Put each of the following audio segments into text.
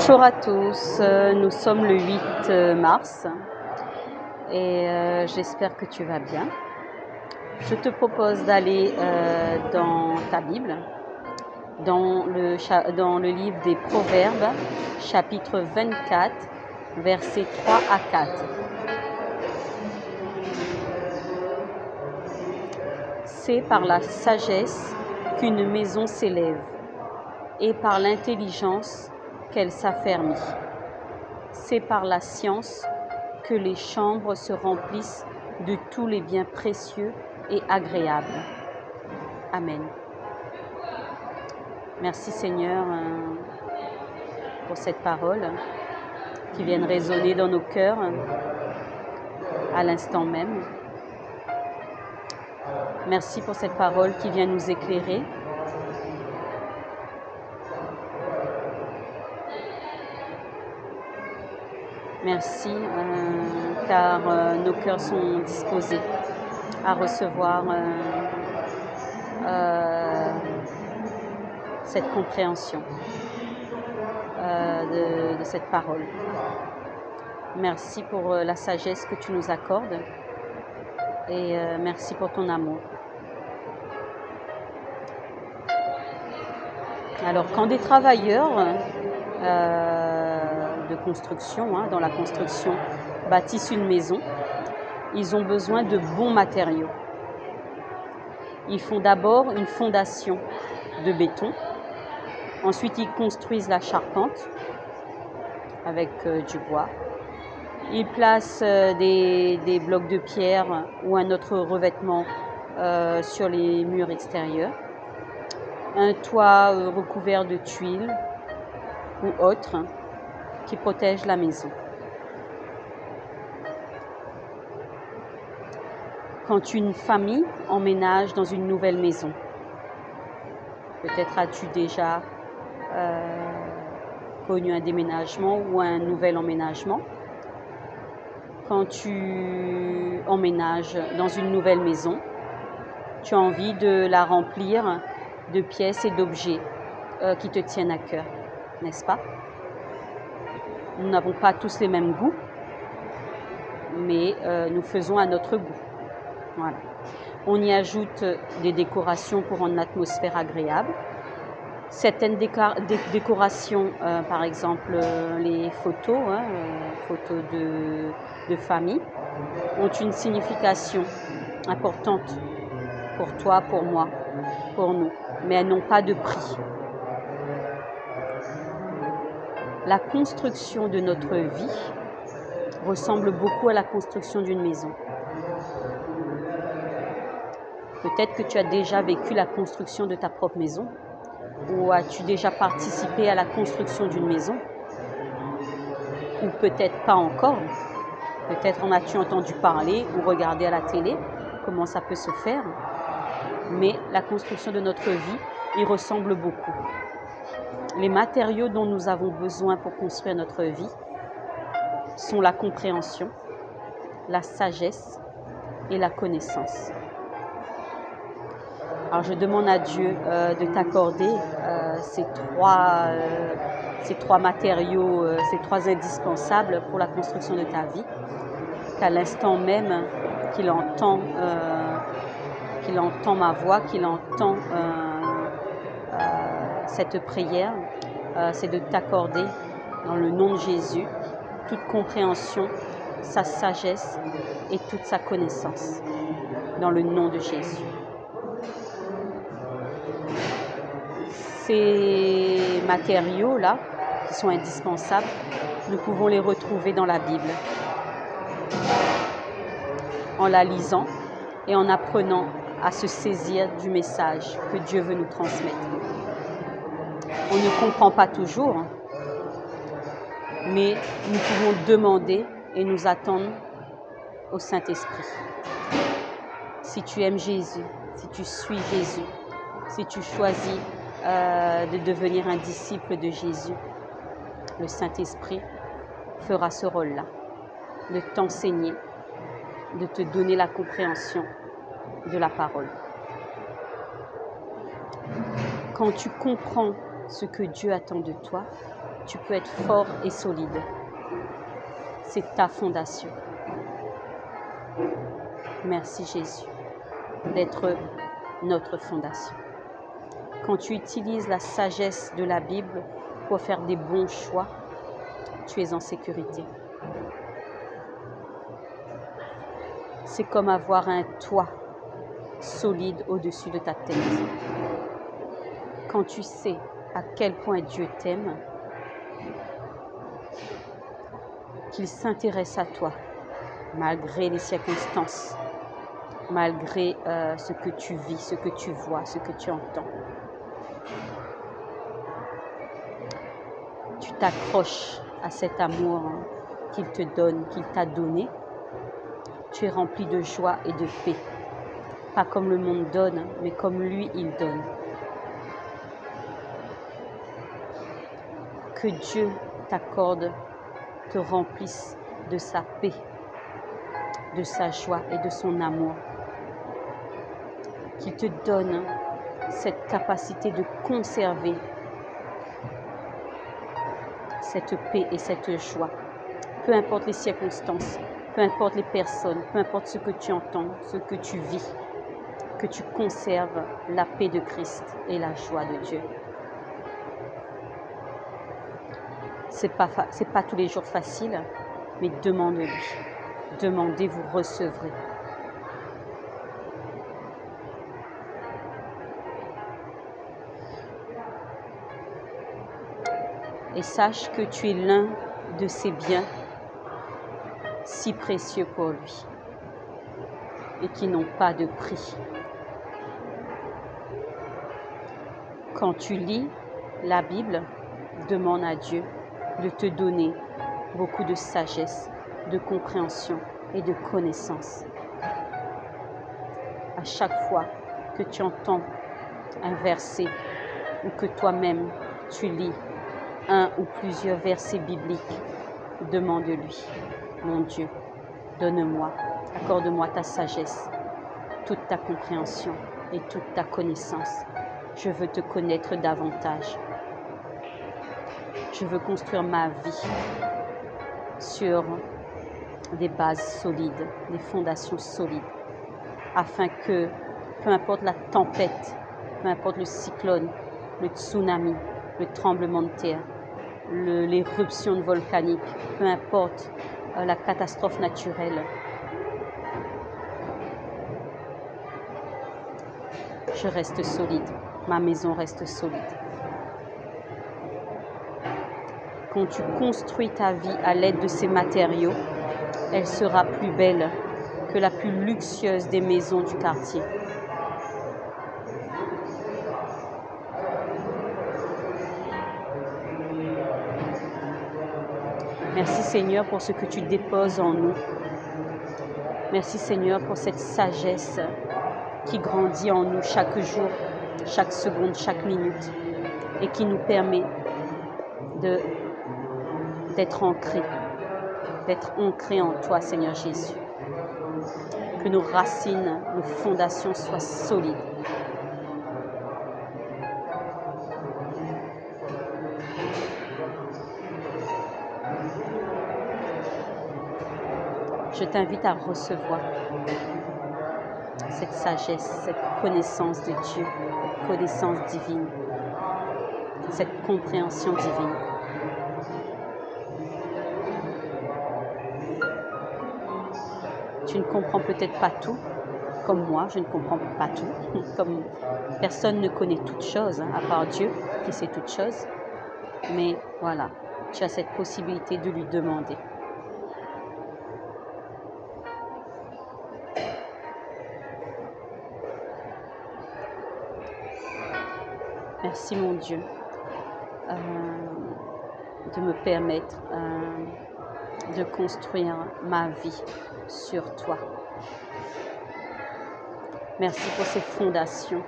Bonjour à tous, nous sommes le 8 mars et j'espère que tu vas bien. Je te propose d'aller dans ta Bible, dans le livre des Proverbes, chapitre 24, versets 3 à 4. C'est par la sagesse qu'une maison s'élève, et par l'intelligence qu'elle s'affermit. C'est par la science que les chambres se remplissent de tous les biens précieux et agréables. Amen. Merci Seigneur pour cette parole qui vienne résonner dans nos cœurs à l'instant même. Merci pour cette parole qui vient nous éclairer. Merci car nos cœurs sont disposés à recevoir cette compréhension de cette parole. Merci pour la sagesse que tu nous accordes et merci pour ton amour. Alors, quand des travailleurs de construction, dans la construction, bâtissent une maison, ils ont besoin de bons matériaux. Ils font d'abord une fondation de béton. Ensuite, ils construisent la charpente avec du bois. Ils placent des blocs de pierre ou un autre revêtement sur les murs extérieurs. Un toit recouvert de tuiles ou autre qui protège la maison. Quand une famille emménage dans une nouvelle maison, peut-être as-tu déjà connu un déménagement ou un nouvel emménagement. Quand tu emménages dans une nouvelle maison, tu as envie de la remplir de pièces et d'objets qui te tiennent à cœur, n'est-ce pas? Nous n'avons pas tous les mêmes goûts, mais nous faisons à notre goût. Voilà. On y ajoute des décorations pour rendre l'atmosphère agréable. Certaines décorations, par exemple les photos, photos de famille, ont une signification importante pour toi, pour moi, pour nous, mais elles n'ont pas de prix. La construction de notre vie ressemble beaucoup à la construction d'une maison. Peut-être que tu as déjà vécu la construction de ta propre maison, ou as-tu déjà participé à la construction d'une maison, ou peut-être pas encore. Peut-être en as-tu entendu parler ou regardé à la télé comment ça peut se faire. Mais la construction de notre vie y ressemble beaucoup. Les matériaux dont nous avons besoin pour construire notre vie sont la compréhension, la sagesse et la connaissance. Alors je demande à Dieu de t'accorder ces trois matériaux, ces trois indispensables pour la construction de ta vie, qu'à l'instant même qu'il entend ma voix, qu'il entend cette prière, c'est de t'accorder dans le nom de Jésus toute compréhension, sa sagesse et toute sa connaissance, dans le nom de Jésus. Ces matériaux-là, qui sont indispensables, nous pouvons les retrouver dans la Bible, en la lisant et en apprenant à se saisir du message que Dieu veut nous transmettre. On ne comprend pas toujours, mais nous pouvons demander et nous attendre au Saint-Esprit. Si tu aimes Jésus, si tu suis Jésus, si tu choisis de devenir un disciple de Jésus, le Saint-Esprit fera ce rôle-là, de t'enseigner, de te donner la compréhension de la parole. Quand tu comprends ce que Dieu attend de toi, tu peux être fort et solide. C'est ta fondation. Merci Jésus d'être notre fondation. Quand tu utilises la sagesse de la Bible pour faire des bons choix, tu es en sécurité. C'est comme avoir un toit solide au-dessus de ta tête. Quand tu sais à quel point Dieu t'aime, qu'il s'intéresse à toi, malgré les circonstances, malgré ce que tu vis, ce que tu vois, ce que tu entends. Tu t'accroches à cet amour qu'il te donne, qu'il t'a donné. Tu es rempli de joie et de paix. Pas comme le monde donne, mais comme lui, il donne. Que Dieu t'accorde, te remplisse de sa paix, de sa joie et de son amour. Qu'il te donne cette capacité de conserver cette paix et cette joie. Peu importe les circonstances, peu importe les personnes, peu importe ce que tu entends, ce que tu vis, que tu conserves la paix de Christ et la joie de Dieu. C'est pas tous les jours facile, mais demande-lui. Demandez, vous recevrez. Et sache que tu es l'un de ses biens si précieux pour lui et qui n'ont pas de prix. Quand tu lis la Bible, demande à Dieu de te donner beaucoup de sagesse, de compréhension et de connaissance. À chaque fois que tu entends un verset ou que toi-même tu lis un ou plusieurs versets bibliques, demande-lui, mon Dieu, donne-moi, accorde-moi ta sagesse, toute ta compréhension et toute ta connaissance. Je veux te connaître davantage. Je veux construire ma vie sur des bases solides, des fondations solides, afin que, peu importe la tempête, peu importe le cyclone, le tsunami, le tremblement de terre, l'éruption volcanique, peu importe la catastrophe naturelle, je reste solide, ma maison reste solide. Quand tu construis ta vie à l'aide de ces matériaux, elle sera plus belle que la plus luxueuse des maisons du quartier. Merci Seigneur pour ce que tu déposes en nous. Merci Seigneur pour cette sagesse qui grandit en nous chaque jour, chaque seconde, chaque minute et qui nous permet d'être ancrés en toi Seigneur Jésus. Que nos racines, nos fondations soient solides. Je t'invite à recevoir cette sagesse, cette connaissance de Dieu, cette connaissance divine, cette compréhension divine. Tu ne comprends peut-être pas tout, comme moi, je ne comprends pas tout, comme personne ne connaît toutes choses, à part Dieu qui sait toutes choses. Mais voilà, tu as cette possibilité de lui demander. Merci mon Dieu de me permettre de construire ma vie sur toi. Merci pour ces fondations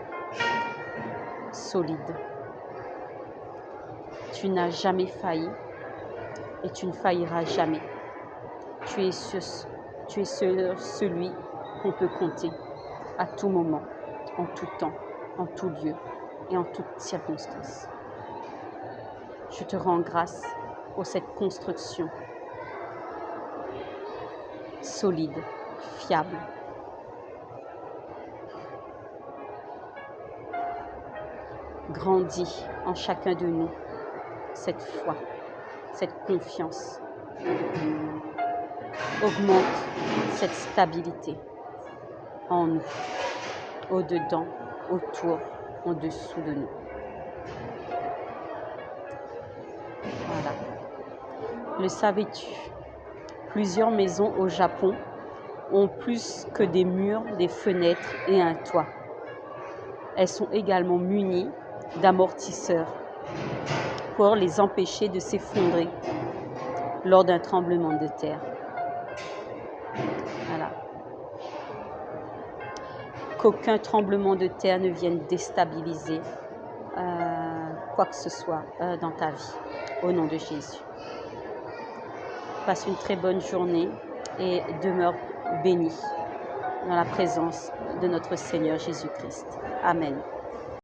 solides. Tu n'as jamais failli et tu ne failliras jamais. Tu es sur celui qu'on peut compter à tout moment, en tout temps, en tout lieu et en toutes circonstances. Je te rends grâce pour cette construction solide, fiable. Grandis en chacun de nous cette foi, cette confiance. Augmente cette stabilité en nous, au-dedans, autour, en dessous de nous. Voilà. Le savais-tu? Plusieurs maisons au Japon ont plus que des murs, des fenêtres et un toit. Elles sont également munies d'amortisseurs pour les empêcher de s'effondrer lors d'un tremblement de terre. Voilà. Qu'aucun tremblement de terre ne vienne déstabiliser quoi que ce soit dans ta vie, au nom de Jésus. Passe une très bonne journée et demeure béni dans la présence de notre Seigneur Jésus-Christ. Amen.